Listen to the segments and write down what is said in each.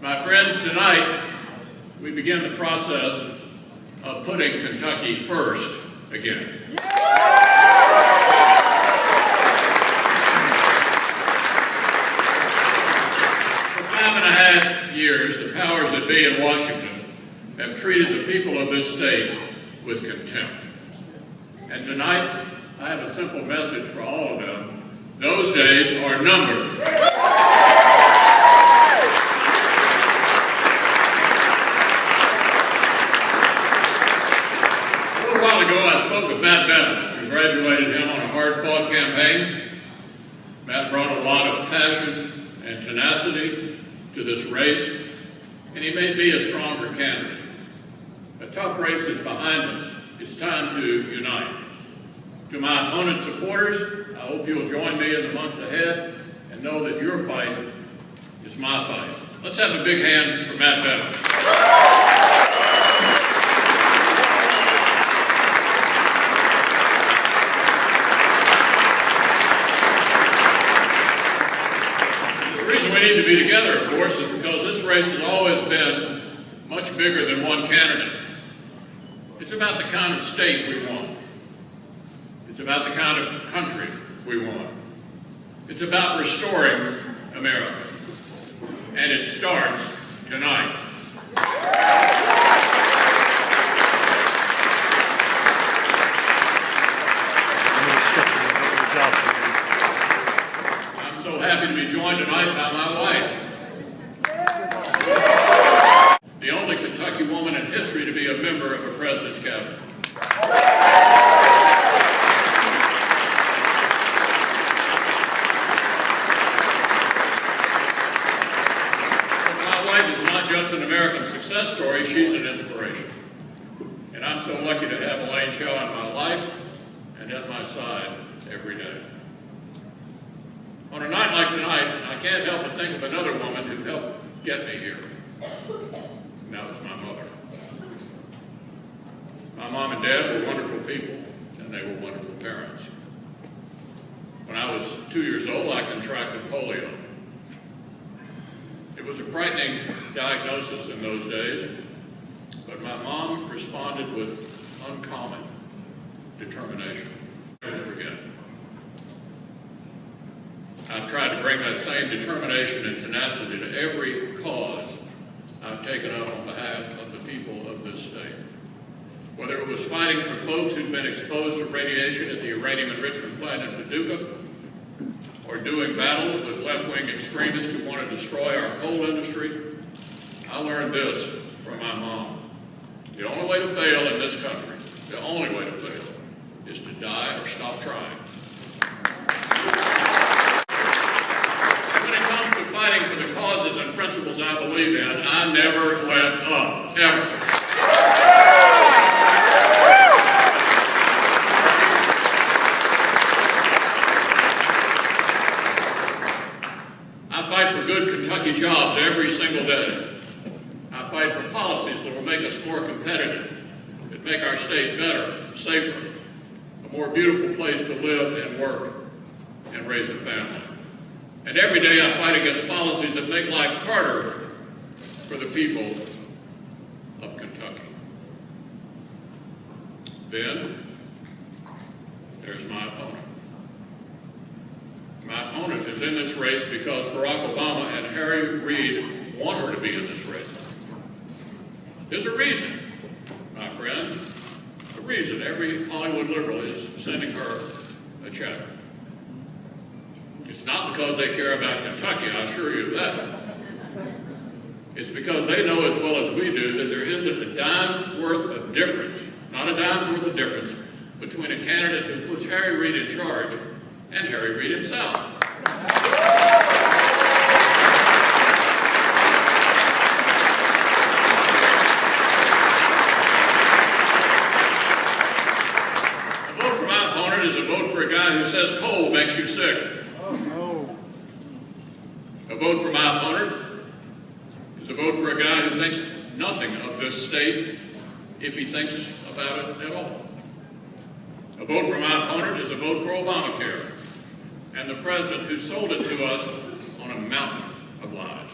My friends, tonight we begin the process of putting Kentucky first again. For 5.5 years, the powers that be in Washington have treated the people of this state with contempt. And tonight, I have a simple message for all of them. Those days are numbered. A while ago, I spoke with Matt Bevin, congratulated him on a hard-fought campaign. Matt brought a lot of passion and tenacity to this race, and he made me a stronger candidate. A tough race is behind us. It's time to unite. To my opponent supporters, I hope you'll join me in the months ahead and know that your fight is my fight. Let's have a big hand for Matt Bevin. We need to be together, of course, is because this race has always been much bigger than one candidate. It's about the kind of state we want. It's about the kind of country we want. It's about restoring America. And it starts tonight. So happy to be joined tonight by my wife, the only Kentucky woman in history to be a member of a president's cabinet. My wife is not just an American success story, she's an inspiration. And I'm so lucky to have Elaine Shaw in my life and at my side every day. On a night like tonight, I can't help but think of another woman who helped get me here. And that was my mother. My mom and dad were wonderful people, and they were wonderful parents. When I was 2 years old, I contracted polio. It was a frightening diagnosis in those days, but my mom responded with uncommon determination. Never forget. I've tried to bring that same determination and tenacity to every cause I've taken up on behalf of the people of this state. Whether it was fighting for folks who'd been exposed to radiation at the uranium enrichment plant in Paducah, or doing battle with left-wing extremists who want to destroy our coal industry, I learned this from my mom. The only way to fail in this country, the only way to fail, is to die or stop trying. Fighting for the causes and principles I believe in, I never let up, ever. I fight for good Kentucky jobs every single day. I fight for policies that will make us more competitive, that make our state better, safer, a more beautiful place to live and work and raise a family. And every day I fight against policies that make life harder for the people of Kentucky. Then, there's my opponent. My opponent is in this race because Barack Obama and Harry Reid want her to be in this race. There's a reason, my friend, a reason every Hollywood liberal is sending her a check. It's not because they care about Kentucky, I assure you of that. It's because they know as well as we do that there isn't a dime's worth of difference, not a dime's worth of difference, between a candidate who puts Harry Reid in charge and Harry Reid himself. A vote for my opponent is a vote for a guy who says coal makes you sick. A vote for my opponent is a vote for a guy who thinks nothing of this state if he thinks about it at all. A vote for my opponent is a vote for Obamacare and the president who sold it to us on a mountain of lies.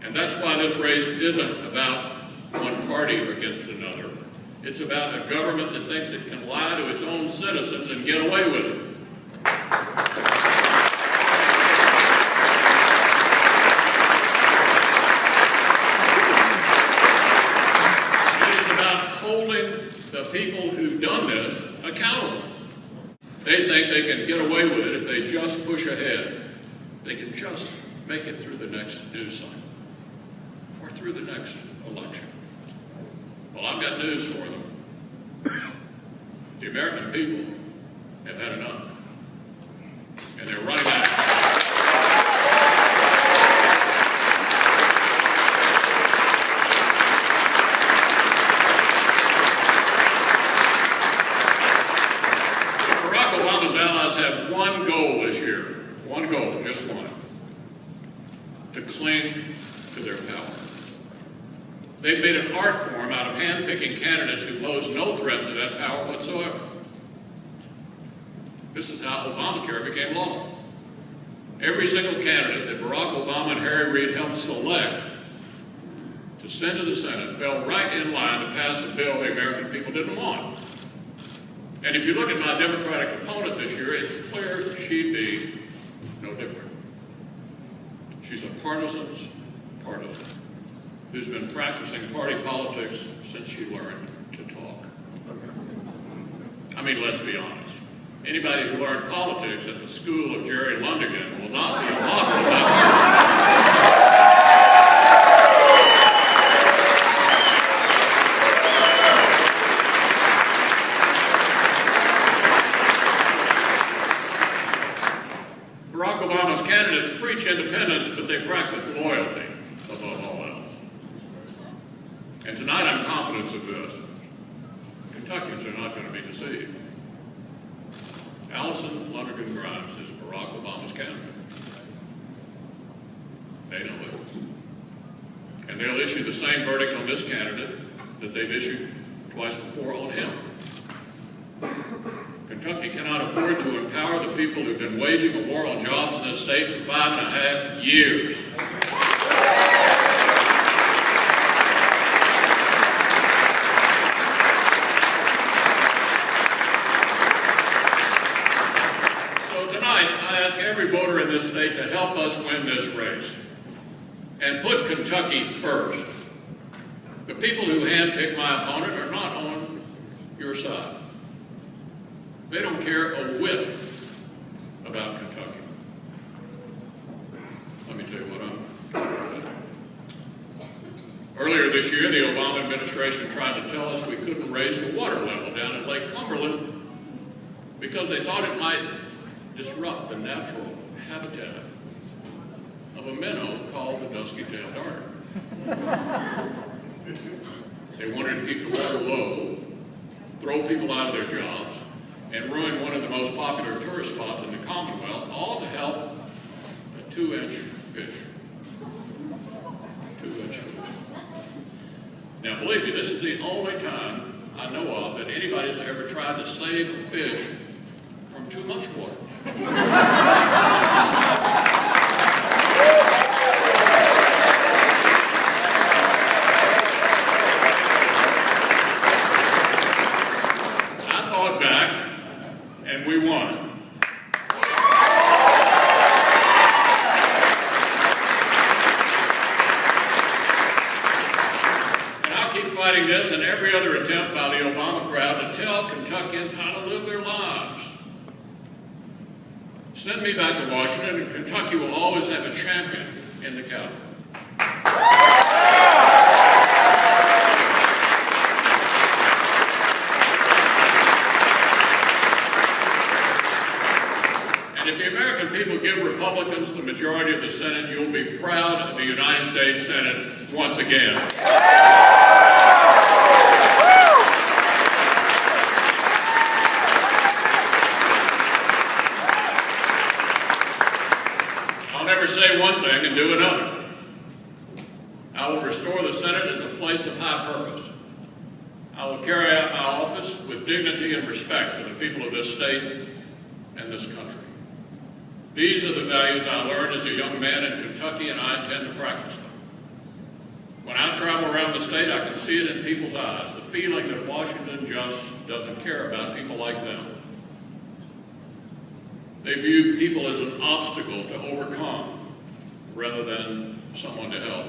And that's why this race isn't about one party against another. It's about a government that thinks it can lie to its own citizens and get away with it. It is about holding the people who've done this accountable. They think they can get away with it if they just push ahead. They can just make it through the next news cycle or through the next election. Well, I've got news for them. The American people have had enough, and they're running out. Barack Obama's allies have one goal this year, one goal, just one, to cling to their power. They've made an art form out of hand-picking candidates who pose no threat to that power whatsoever. This is how Obamacare became law. Every single candidate that Barack Obama and Harry Reid helped select to send to the Senate fell right in line to pass a bill the American people didn't want. And if you look at my Democratic opponent this year, it's clear she'd be no different. She's a partisan's partisan who's been practicing party politics since she learned to talk. I mean, let's be honest. Anybody who learned politics at the school of Jerry Lundigan will not be a model of bipartisanship. Barack Obama's candidates preach independence, but they practice loyalty above all else. And tonight I'm confident of this. Kentuckians are not going to be deceived. Allison Lundergan Grimes is Barack Obama's candidate. They know it. And they'll issue the same verdict on this candidate that they've issued twice before on him. Kentucky cannot afford to empower the people who've been waging a war on jobs in this state for 5.5 years. Every voter in this state to help us win this race and put Kentucky first. The people who handpicked my opponent are not on your side. They don't care a whit about Kentucky. Let me tell you what I'm talking about. Earlier this year, the Obama administration tried to tell us we couldn't raise the water level down at Lake Cumberland because they thought it might disrupt the natural habitat of a minnow called the dusky-tailed darter. They wanted to keep the water low, throw people out of their jobs, and ruin one of the most popular tourist spots in the Commonwealth, all to help a 2-inch fish. 2-inch fish. Now, believe me, this is the only time I know of that anybody's ever tried to save a fish from too much water. I fought back, and we won. And I'll keep fighting this and every other attempt by the Obama crowd to tell Kentuckians how to live their lives. Send me back to Washington, and Kentucky will always have a champion in the Capitol. And if the American people give Republicans the majority of the Senate, you'll be proud of the United States Senate once again. I'll never say one thing and do another. I will restore the Senate as a place of high purpose. I will carry out my office with dignity and respect for the people of this state and this country. These are the values I learned as a young man in Kentucky, and I intend to practice them. When I travel around the state, I can see it in people's eyes, the feeling that Washington just doesn't care about people like them. They view people as an obstacle to overcome rather than someone to help.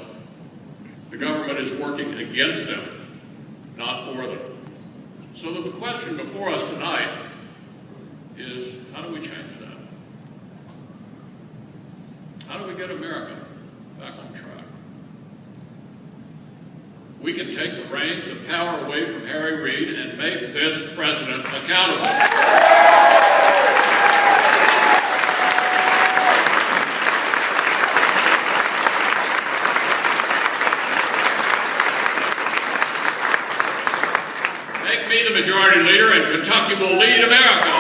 The government is working against them, not for them. So the question before us tonight is, how do we change that? How do we get America back on track? We can take the reins of power away from Harry Reid and make this president accountable. Make me the majority leader and Kentucky will lead America.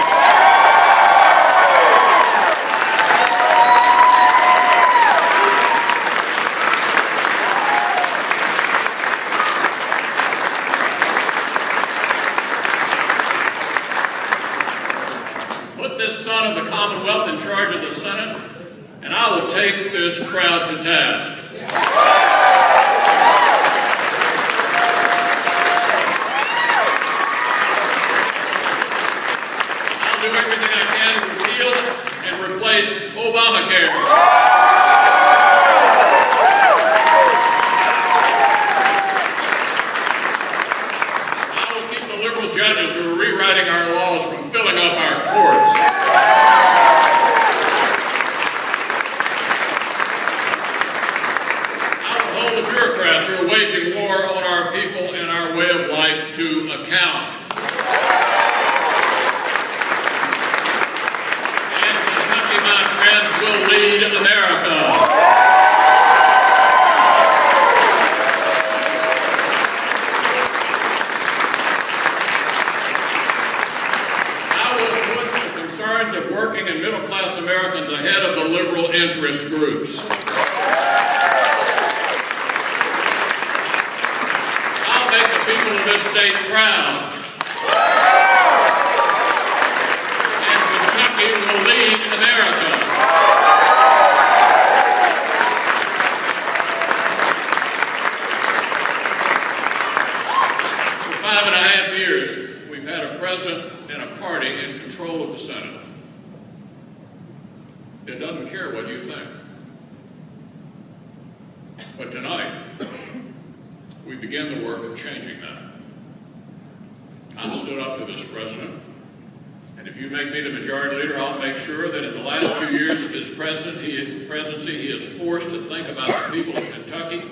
Put this son of the Commonwealth in charge of the Senate, and I will take this crowd to task. I'll do everything I can to repeal and replace Obamacare. Judges who are rewriting our laws from filling up our courts. I will hold the bureaucrats who are waging war on our people and our way of life to account. And Kentucky, my friends, will lead America. Of working and middle-class Americans ahead of the liberal interest groups. I'll make the people of this state proud. And Kentucky will lead America. For 5.5 years, we've had a president and a party in control of the Senate. It doesn't care what you think. But tonight, we begin the work of changing that. I stood up to this president, and if you make me the majority leader, I'll make sure that in the last 2 years of his presidency, he is forced to think about the people of Kentucky,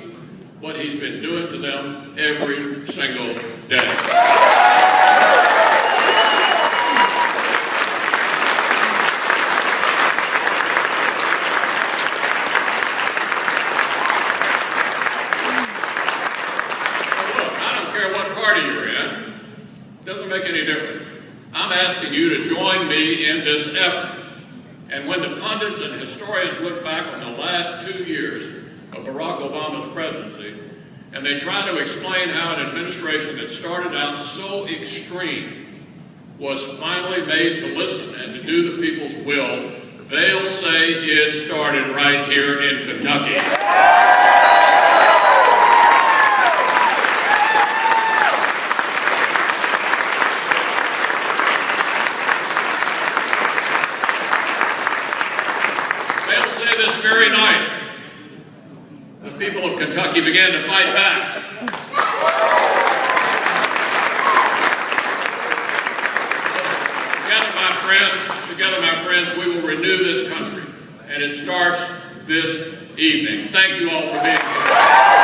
what he's been doing to them every single day. You're in, doesn't make any difference. I'm asking you to join me in this effort. And when the pundits and historians look back on the last 2 years of Barack Obama's presidency, and they try to explain how an administration that started out so extreme was finally made to listen and to do the people's will, they'll say it started right here in Kentucky. This very night, the people of Kentucky began to fight back. Together, my friends, we will renew this country, and it starts this evening. Thank you all for being here.